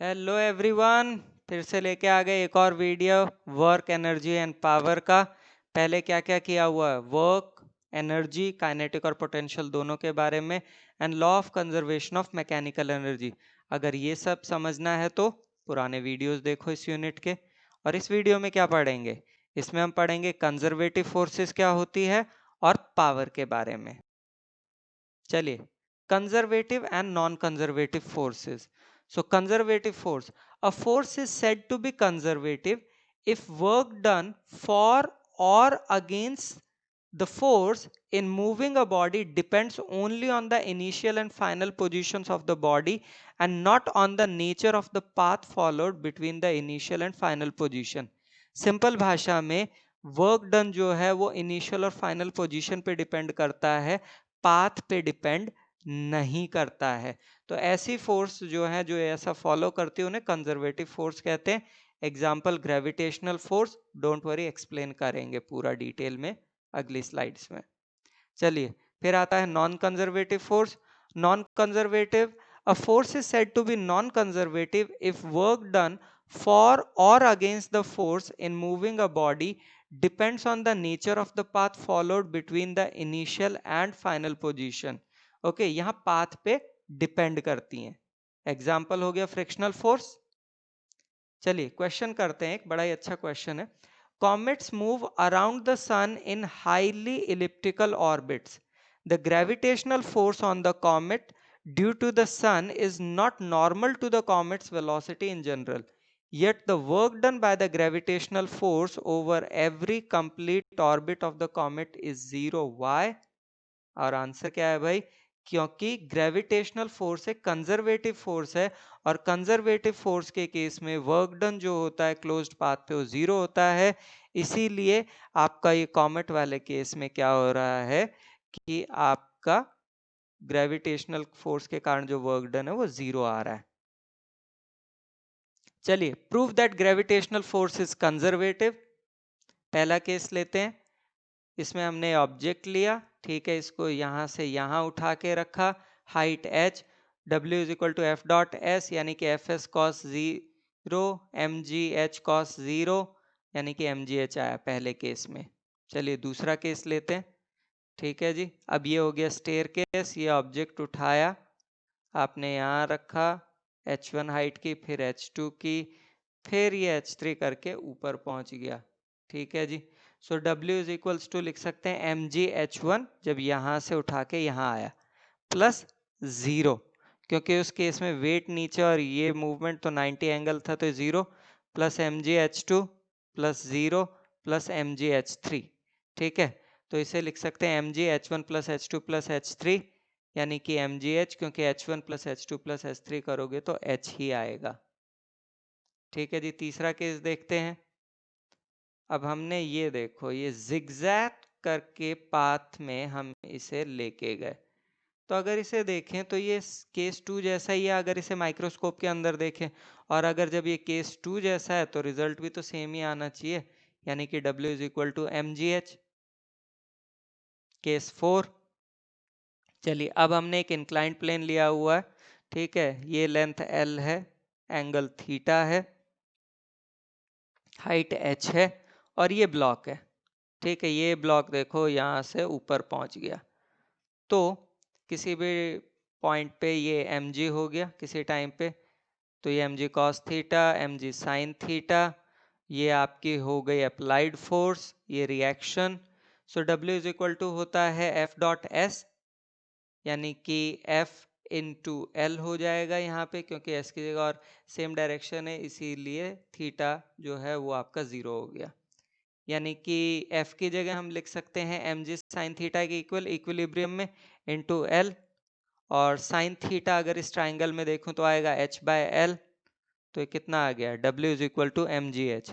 Hello everyone, फिर से लेके आ गए एक और video work energy and power का। पहले क्या क्या किया हुआ है, वर्क एनर्जी काइनेटिक और पोटेंशियल दोनों के बारे में, and law of conservation of mechanical energy. अगर ये सब समझना है तो पुराने वीडियोस देखो इस यूनिट के। और इस वीडियो में क्या पढ़ेंगे, इसमें हम पढ़ेंगे कंजर्वेटिव फोर्सेस क्या होती है और पावर के बारे में। चलिए, conservative and non conservative forces. So conservative force, a force is said to be conservative if work done for or against the force in moving a body depends only on the initial and final positions of the body and not on the nature of the path followed between the initial and final position. Simple भाषा में work done जो है वो initial और final position पे depend करता है, path पे डिपेंड नहीं करता है। तो ऐसी फोर्स जो है जो ऐसा फॉलो करती है उन्हें कंजर्वेटिव फोर्स कहते हैं। Example gravitational force, don't worry explain करेंगे पूरा डिटेल में अगली स्लाइड्स में। चलिए, फिर आता है non conservative force. Non conservative, a force is said to be non conservative if work done for और against the force in moving a body depends on the nature of the path followed between the initial and final position. Okay, यहाँ path पे depend करती हैं। Example हो गया frictional force. चलिए question करते हैं, एक बड़ा ही अच्छा क्वेश्चन है। Comets move around the sun in highly elliptical orbits. The gravitational force on the comet due to the sun is not normal to the comet's velocity in general, yet the work done by the gravitational force over every complete orbit of the comet is zero. Why? और answer क्या है भाई, क्योंकि gravitational force एक conservative force है और conservative force के case में वर्क डन जो होता है क्लोज्ड पाथ पे वो जीरो होता है। इसीलिए आपका ये कॉमेट वाले केस में क्या हो रहा है कि आपका ग्रेविटेशनल फोर्स के कारण जो वर्क डन है वो जीरो आ रहा है। चलिए, prove that gravitational force is conservative. पहला केस लेते हैं। इसमें हमने ऑब्जेक्ट लिया, ठीक है, इसको यहाँ से यहाँ उठा के रखा, height h, w is equal to F dot S यानी कि F S cos zero, M G H cos zero यानी कि एम जी एच आया पहले केस में। चलिए दूसरा केस लेते हैं। ठीक है जी, अब ये हो गया स्टेयर केस। ये ऑब्जेक्ट उठाया, आपने यहाँ रखा, h1 हाइट की, फिर h2 की, फिर ये h3 करके ऊपर पहुंच गया। ठीक है जी, सो W इज इक्वल्स टू लिख सकते हैं mgh1 जब यहाँ से उठा के यहाँ आया, प्लस जीरो, क्योंकि उस केस में वेट नीचे और ये मूवमेंट तो 90 एंगल था तो zero, plus mgh2 plus zero plus mgh3। ठीक है, तो इसे लिख सकते हैं mgh1 plus h2 plus h3 यानी कि mgh, क्योंकि h1 plus h2 plus h3 करोगे तो h ही आएगा। ठीक है जी, तीसरा केस देखते हैं। अब हमने ये देखो, ये जिगजैग करके पाथ में हम इसे लेके गए, तो अगर इसे देखें तो ये केस टू जैसा ही है अगर इसे माइक्रोस्कोप के अंदर देखें, और अगर जब ये केस टू जैसा है तो रिजल्ट भी तो सेम ही आना चाहिए, यानी कि W is equal to M G H. Case four, चलिए अब हमने एक इंक्लाइंड प्लेन लिया हुआ है, ठीक है, ये लेंथ L है, एंगल थीटा है, हाइट h है और ये ब्लॉक है। ठीक है, ये ब्लॉक देखो यहाँ से ऊपर पहुँच गया, तो किसी भी पॉइंट पे ये mg हो गया किसी टाइम पे, तो ये mg cos theta, mg sin theta, ये आपकी हो गई अप्लाइड फोर्स, ये reaction. So W is equal to होता है F डॉट S, यानी कि F इंटू एल हो जाएगा यहाँ पे, क्योंकि S की जगह और सेम डायरेक्शन है इसीलिए थीटा जो है वो आपका जीरो हो गया, यानी कि F की जगह हम लिख सकते हैं mg sin थीटा के इक्वल इक्विलिब्रियम में इंटू एल, और sin थीटा अगर इस ट्राइंगल में देखूं तो आएगा h बाय एल, तो ये कितना आ गया W is equal to M G H.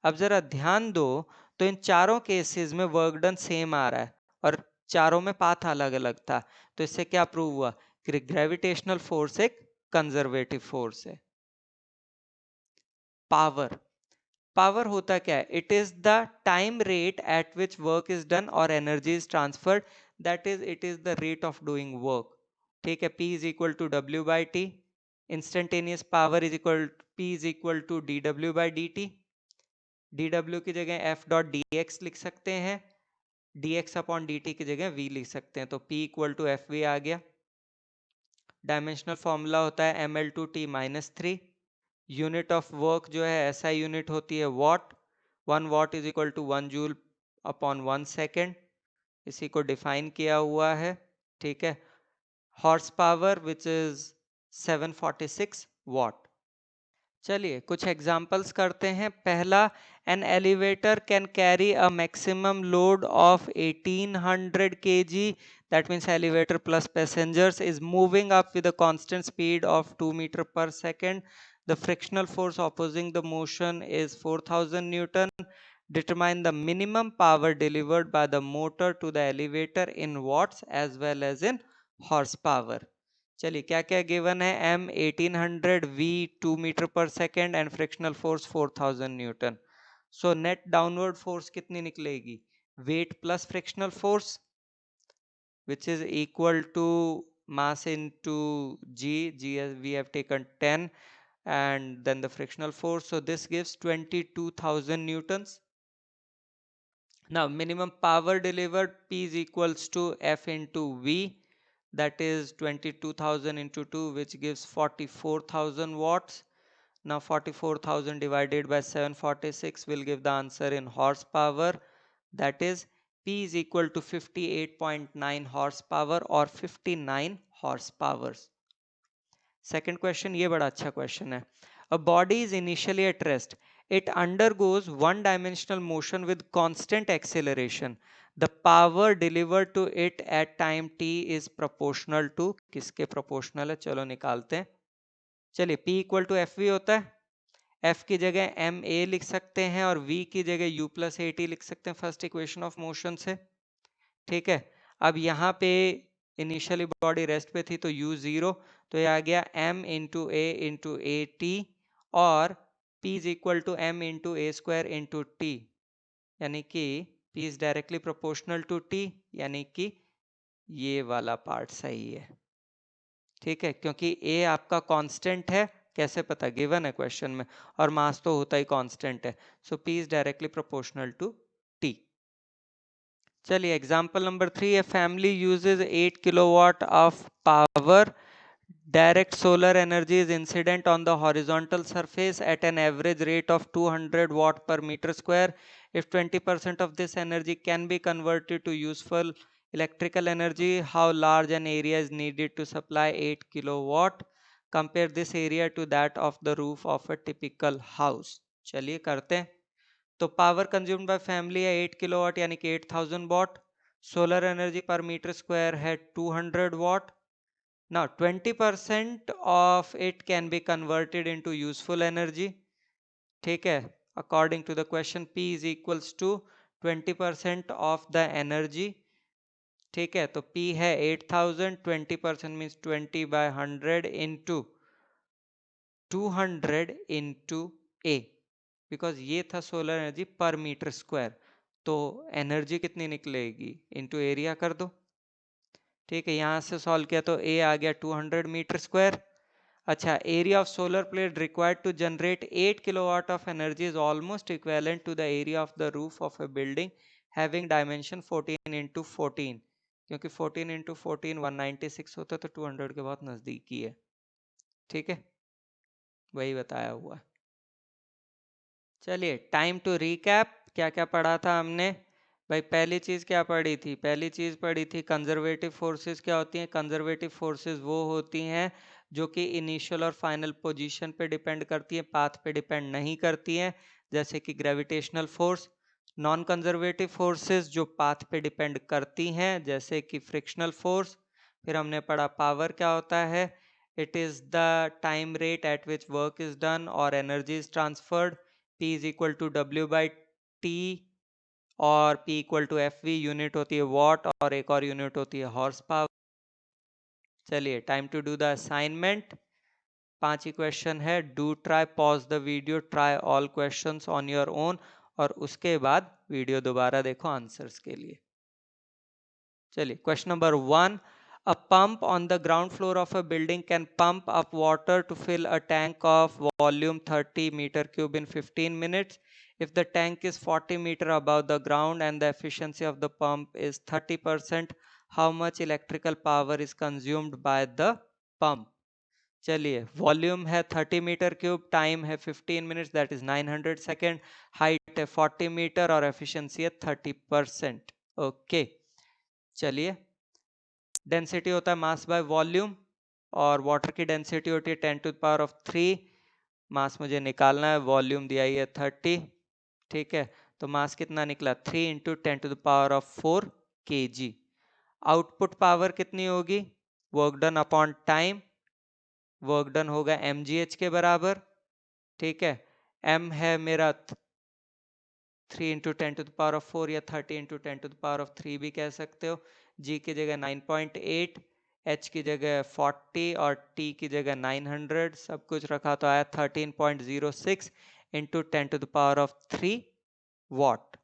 अब जरा ध्यान दो, तो इन चारों केसेस में वर्क डन सेम आ रहा है और चारों में पाथ अलग अलग था, तो इससे क्या प्रूव हुआ कि ग्रेविटेशनल फोर्स एक कंजर्वेटिव फोर्स है। पावर, पावर होता क्या है, it is the time rate at which work is done और energy is transferred, that is it is the rate of doing work. ठीक है, P is equal to W by T, instantaneous power is equal P is equal to dW by dt। dW की जगह F dot dx लिख सकते हैं, dx upon dt की जगह v लिख सकते हैं, तो P इक्वल टू FV आ गया। डायमेंशनल फॉर्मूला होता है ml/t minus 3। Unit of work जो है SI यूनिट होती है watt. 1 watt is equal to 1 joule upon 1 second, इसी को डिफाइन किया हुआ है, ठीक है। Horse power which is 746 watt. चलिए कुछ एग्जाम्पल्स करते हैं। पहला, an elevator can carry a maximum load of 1800 kg, that means elevator plus passengers is moving up with a constant speed of 2 meter per second. The frictional force opposing the motion is 4000 Newton. Determine the minimum power delivered by the motor to the elevator in watts as well as in horsepower. चलिए क्या क्या given है, m 1800, v 2 metre per second and frictional force 4000 newton. So net downward force कितनी निकलेगी, weight plus frictional force which is equal to mass into g as we have taken 10 and then the frictional force, so this gives 22,000 newtons. Now minimum power delivered, P is equals to F into V, that is 22,000 into 2 which gives 44,000 watts. Now 44,000 divided by 746 will give the answer in horsepower, that is P is equal to 58.9 horsepower or 59 horsepower. Second question, ये बड़ा अच्छा question है. A body is initially at rest. It undergoes one-dimensional motion with constant acceleration. The power delivered to it at time t is proportional to, किसके proportional है, चलो निकालते हैं. चलिए P इक्वल टू FV होता है, F की जगह MA लिख सकते हैं और V की जगह U प्लस AT लिख सकते हैं फर्स्ट इक्वेशन ऑफ मोशन से, ठीक है। अब यहाँ पे इनिशियली बॉडी रेस्ट पे थी तो U 0, तो ये आ गया M into A into A T और P is equal to M into A square into T, यानी कि P is directly proportional to T, यानी कि ये वाला पार्ट सही है, ठीक है, क्योंकि A आपका कांस्टेंट है, कैसे पता, गिवन है क्वेश्चन में, और मास तो होता ही कांस्टेंट है, so P is directly proportional to T। चलिए example number 3, a family uses 8 kilowatt of power. Direct solar energy is incident on the horizontal surface at an average rate of 200 watt per meter square. If 20% of this energy can be converted to useful electrical energy, how large an area is needed to supply 8 kilowatt? Compare this area to that of the roof of a typical house. चलिए करते हैं। तो power consumed by family है 8 kilowatt यानी कि 8000 वाट, solar energy पर metre square है 200 वाट। Now 20% of it can be converted into useful energy, ठीक है, according to the question P is equals to 20% of the energy, ठीक है, तो P है 8000, 20% means 20 by 100 into 200 into A, because ये था सोलर एनर्जी पर मीटर स्क्वायर, तो एनर्जी कितनी निकलेगी इनटू एरिया कर दो, ठीक है, यहाँ से सॉल्व किया तो ए आ गया 200 मीटर स्क्वायर। अच्छा, area of solar plate required to generate 8 kilowatt of energy is almost equivalent to the area of the roof of a building having dimension 14 into 14, क्योंकि 14 इंटू 14 196 होता है, तो 200 के बहुत नजदीकी है, ठीक है, वही बताया हुआ है। चलिए टाइम टू रिकैप, क्या क्या पढ़ा था हमने भाई। पहली चीज क्या पढ़ी थी, पहली चीज पढ़ी थी कंजर्वेटिव फोर्सेस क्या होती हैं। कंजर्वेटिव फोर्सेस वो होती हैं जो कि इनिशियल और फाइनल पोजीशन पे डिपेंड करती है, पाथ पे डिपेंड नहीं करती हैं, जैसे कि gravitational force. Non conservative forces जो पाथ पे डिपेंड करती हैं, जैसे कि फ्रिक्शनल फोर्स। फिर हमने पढ़ा पावर क्या होता है, it is the time rate at which work is done और energy is transferred. P is equal to W by T और P equal to FV, unit होती है वॉट और एक और यूनिट होती है हॉर्स पावर। चलिए time to do the assignment. 5 ही क्वेश्चन है, do try pause the video, try all questions on your own और उसके बाद वीडियो दोबारा देखो आंसर्स के लिए। चलिए question number 1, A pump on the ground floor of a building can pump up water to fill a tank of volume 30 meter cube in 15 minutes. If the tank is 40 meter above the ground and the efficiency of the pump is 30%, how much electrical power is consumed by the pump? चलिए, volume है 30 metre cube, time है 15 minutes, that is 900 second, height है 40 metre और efficiency है 30%। Okay, चलिए, density होता है mass by volume और वाटर की डेंसिटी होती है 10 टू द पावर ऑफ 3। मास मुझे निकालना है, वॉल्यूम दिया ही है 30, ठीक है, तो मास कितना निकला 3 into 10 to the power of 4 kg। Output power कितनी होगी, work done upon time, work done होगा mgh के बराबर, ठीक है, m है मेरा 3 into 10 to the power of 4 या 30 into 10 to the power of 3 भी कह सकते हो, g की जगह 9.8, h की जगह 40 और t की जगह 900, सब कुछ रखा तो आया 13.06 into 10 to the power of 3 watt.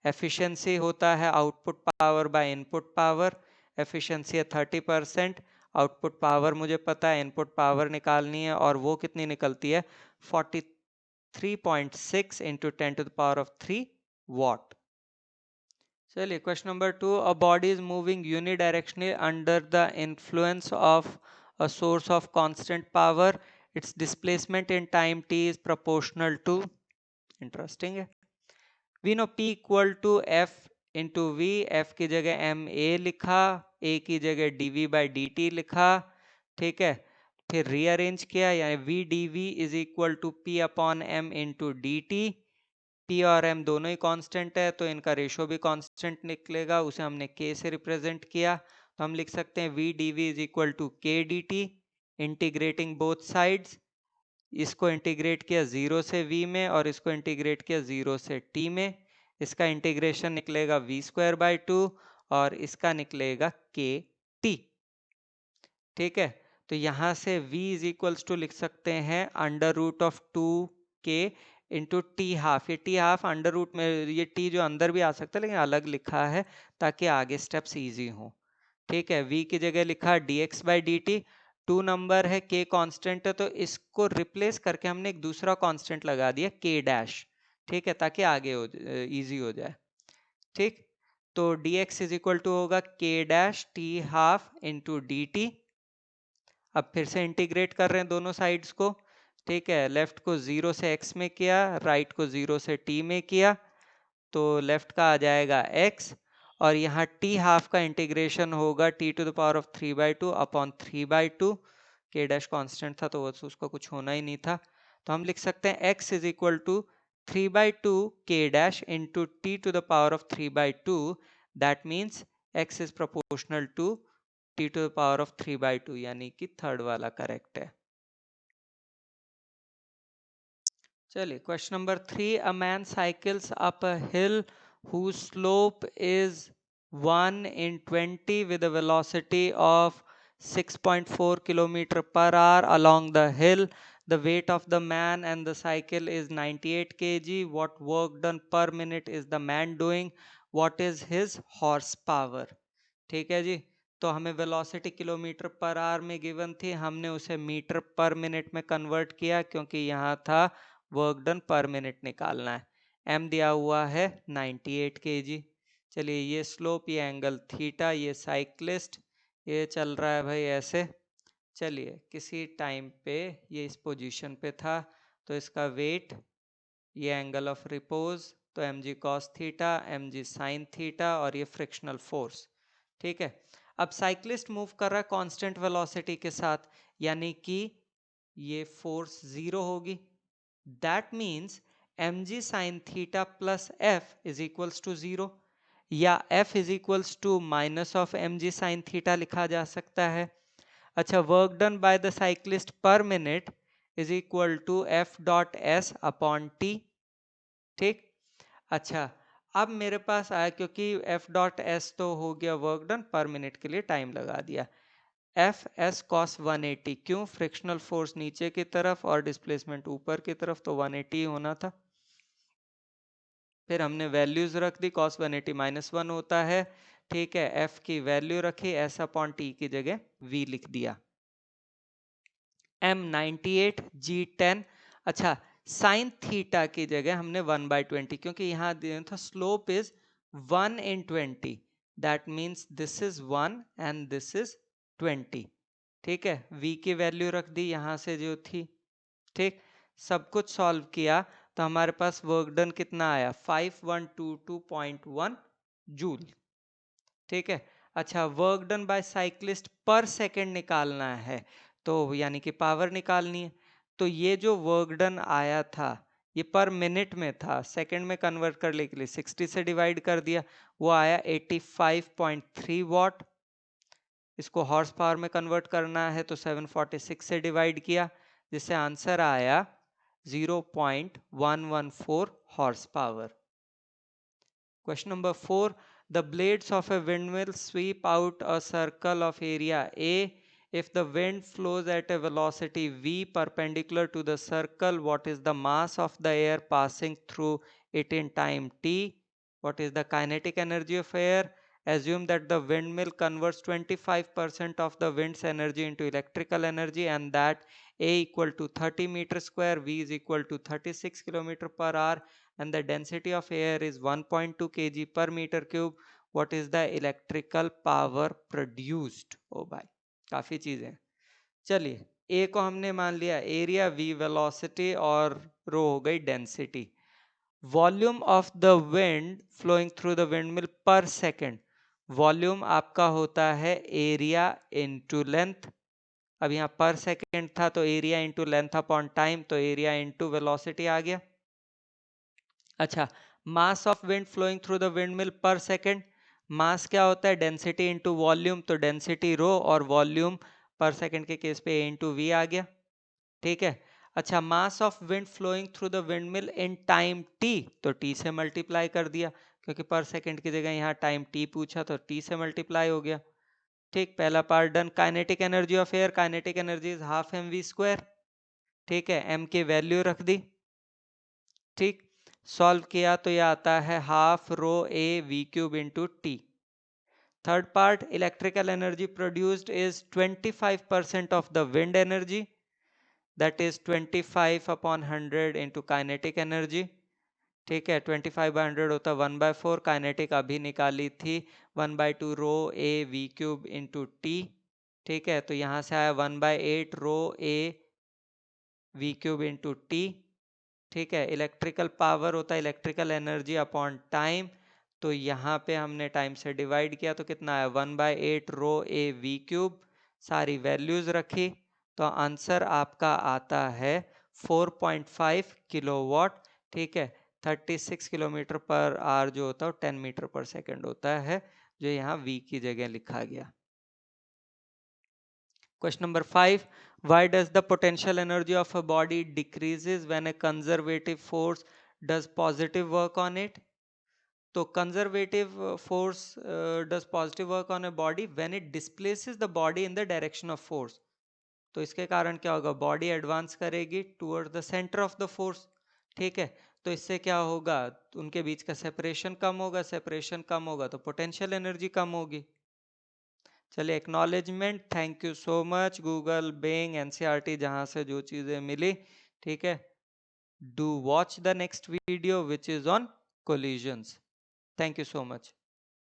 Efficiency होता है output power by input power, efficiency है 30%, आउटपुट पावर मुझे पता है, इनपुट पावर निकालनी है और वो कितनी निकलती है 43.6 into 10 to the power of 3 watt. चलिए, question number 2, a body is moving unidirectionally under the influence of a source of constant power, its displacement in time t is proportional to, interesting है, we know p equal to f into V, f की जगह ma लिखा, a की जगह dv by dt लिखा, ठीक है, फिर रीअरेंज किया, यानी v dv is equal to p upon m into dt, p और m दोनों ही कांस्टेंट है तो इनका रेशो भी कांस्टेंट निकलेगा, उसे हमने k से रिप्रेजेंट किया, तो हम लिख सकते हैं v dv is equal to k dt, integrating both sides, इसको इंटीग्रेट किया 0 से v में और इसको इंटीग्रेट किया 0 से t में, इसका इंटीग्रेशन निकलेगा v स्क्वायर बाई 2 और इसका निकलेगा k t, ठीक है, तो यहाँ से v इज इक्वल्स टू लिख सकते हैं under root of 2k into T half, ये टी हाफ अंडर रूट में, ये टी जो अंदर भी आ सकता है लेकिन अलग लिखा है ताकि आगे स्टेप्स इजी हो, ठीक है, v की जगह लिखा dx बाई dt, 2 नंबर है, k कांस्टेंट है, तो इसको रिप्लेस करके हमने एक दूसरा कांस्टेंट लगा दिया k डैश, ठीक है, ताकि आगे हो इजी हो जाए, ठीक, तो dx इज इक्वल टू होगा k dash t half into dt, अब फिर से इंटीग्रेट कर रहे हैं दोनों साइड्स को, ठीक है, लेफ्ट को 0 से x में किया, राइट को 0 से t में किया, तो लेफ्ट का आ जाएगा x और यहाँ t हाफ का इंटीग्रेशन होगा t to the power of 3/2 upon 3/2, k dash constant था तो उसका कुछ होना ही नहीं था, तो हम लिख सकते हैं x is equal to 3/2 k dash into t to the power of 3/2, that means x is proportional to t to the power of 3/2, यानी कि थर्ड वाला करेक्ट है। चलिए, question number 3, a man cycles up a hill whose slope is 1 in 20 with a velocity of 6.4 km per hour along the hill. The weight of the man and the cycle is 98 kg. What work done per minute is the man doing? What is his horsepower? ठीक है जी, तो हमें velocity kilometre per hour में given थी, हमने उसे metre पर minute में कन्वर्ट किया क्योंकि यहाँ था वर्क डन पर मिनट निकालना है, m दिया हुआ है 98 kg। चलिए, ये स्लोप, ये एंगल थीटा, ये साइक्लिस्ट, ये चल रहा है भाई ऐसे, चलिए किसी टाइम पे ये इस पोजीशन पे था, तो इसका वेट, ये एंगल ऑफ रिपोज, तो mg cos theta, mg sin theta और ये फ्रिक्शनल फोर्स, ठीक है, अब साइक्लिस्ट मूव कर रहा है कांस्टेंट वेलोसिटी के साथ, यानी कि ये फोर्स जीरो होगी, that means mg sin theta plus f is equals to zero, या f is equals to minus of mg sin theta लिखा जा सकता है। अच्छा, work done by the cyclist per minute is equal to f dot s upon t, ठीक, अच्छा, अब मेरे पास आया, क्योंकि f डॉट एस तो हो गया वर्क डन, पर मिनट के लिए टाइम लगा दिया, एफ एस कॉस 180, क्यों, फ्रिक्शनल फोर्स नीचे की तरफ और डिस्प्लेसमेंट ऊपर की तरफ, तो 180 होना था, फिर हमने वैल्यूज रख दी, कॉस 180 -1 होता है, ठीक है, F की वैल्यू रखी, S अपॉन टी की जगह V लिख दिया। M 98, G 10। अच्छा, साइन थीटा की जगह हमने 1/20, क्योंकि यहाँ दिया था slope is 1/20, that means this is 1 and this is 20। ठीक है, V की वैल्यू रख दी यहाँ से जो थी। ठीक, सब कुछ सॉल्व किया तो हमारे पास वर्क डन कितना आया, 5122.1 जूल। ठीक है, अच्छा, वर्क डन बाय साइक्लिस्ट पर सेकंड निकालना है, तो यानी कि पावर निकालनी है। तो ये जो वर्क डन आया था ये पर मिनट में था, सेकंड में कन्वर्ट करने के लिए 60 से डिवाइड कर दिया, वो आया 85.3 वॉट। इसको हॉर्स पावर में कन्वर्ट करना है तो 746 से डिवाइड किया, जिससे आंसर आया 0.114 horse power. Question number 4. The blades of a windmill sweep out a circle of area A. If the wind flows at a velocity v perpendicular to the circle, what is the mass of the air passing through it in time t? What is the kinetic energy of air? Assume that the windmill converts 25% of the wind's energy into electrical energy and that A equal to 30 meter square, V is equal to 36 kilometer per hour, and the density of air is 1.2 kg per meter cube. What is the electrical power produced? ओ भाई, काफी चीजें। चलिए, ए को हमने मान लिया area, we velocity और rho हो गई density. Volume of the wind flowing through the windmill per second, volume आपका होता है एरिया इंटू लेंथ। अब यहाँ पर सेकेंड था तो area into length upon time, तो एरिया इंटू वेलोसिटी आ गया। अच्छा, mass of wind flowing through the windmill per second, mass क्या होता है, डेंसिटी इंटू वॉल्यूम, तो डेंसिटी रो और वॉल्यूम पर सेकेंड के केस पे ए इंटू वी आ गया। ठीक है, अच्छा, mass of wind flowing through the windmill in time T, तो टी से मल्टीप्लाई कर दिया, क्योंकि पर सेकेंड की जगह यहाँ टाइम टी पूछा तो टी से मल्टीप्लाई हो गया। ठीक, पहला part done. Kinetic energy of air, kinetic energy is half M V square. ठीक है, एम की वैल्यू रख दी। ठीक, सॉल्व किया तो ये आता है half rho A V cube into T. Third part, electrical energy produced is 25% of the wind energy, that is 25 upon 100 into kinetic energy. ठीक है, 25/100 होता 1/4, काइनेटिक अभी निकाली थी 1/2 rho A V cube into T. ठीक है, तो यहाँ से आया 1/8 rho A V cube into T. ठीक है, इलेक्ट्रिकल पावर होता है इलेक्ट्रिकल एनर्जी अपॉन टाइम, तो यहाँ पे हमने टाइम से डिवाइड किया तो कितना आया 1/8 रो ए वी क्यूब। सारी वैल्यूज रखी तो आंसर आपका आता है 4.5 किलोवाट। ठीक है, 36 किलोमीटर पर आवर जो होता है 10 मीटर पर सेकेंड होता है, जो यहाँ वी की जगह लिखा गया। Question number 5. Why does the potential energy of a body decreases when a conservative force does positive work on it? तो conservative force does positive work on a body when it displaces the body in the direction of force. तो इसके कारण क्या होगा, body advance करेगी toward the centre of the force. ठीक है, तो इससे क्या होगा, उनके बीच का सेपरेशन कम होगा, सेपरेशन कम होगा तो पोटेंशियल एनर्जी कम होगी। चलिए, acknowledgement, thank you so much Google, Bing, NCERT, जहां से जो चीजें मिली। ठीक है, do watch the next video which is on collisions. Thank you so much.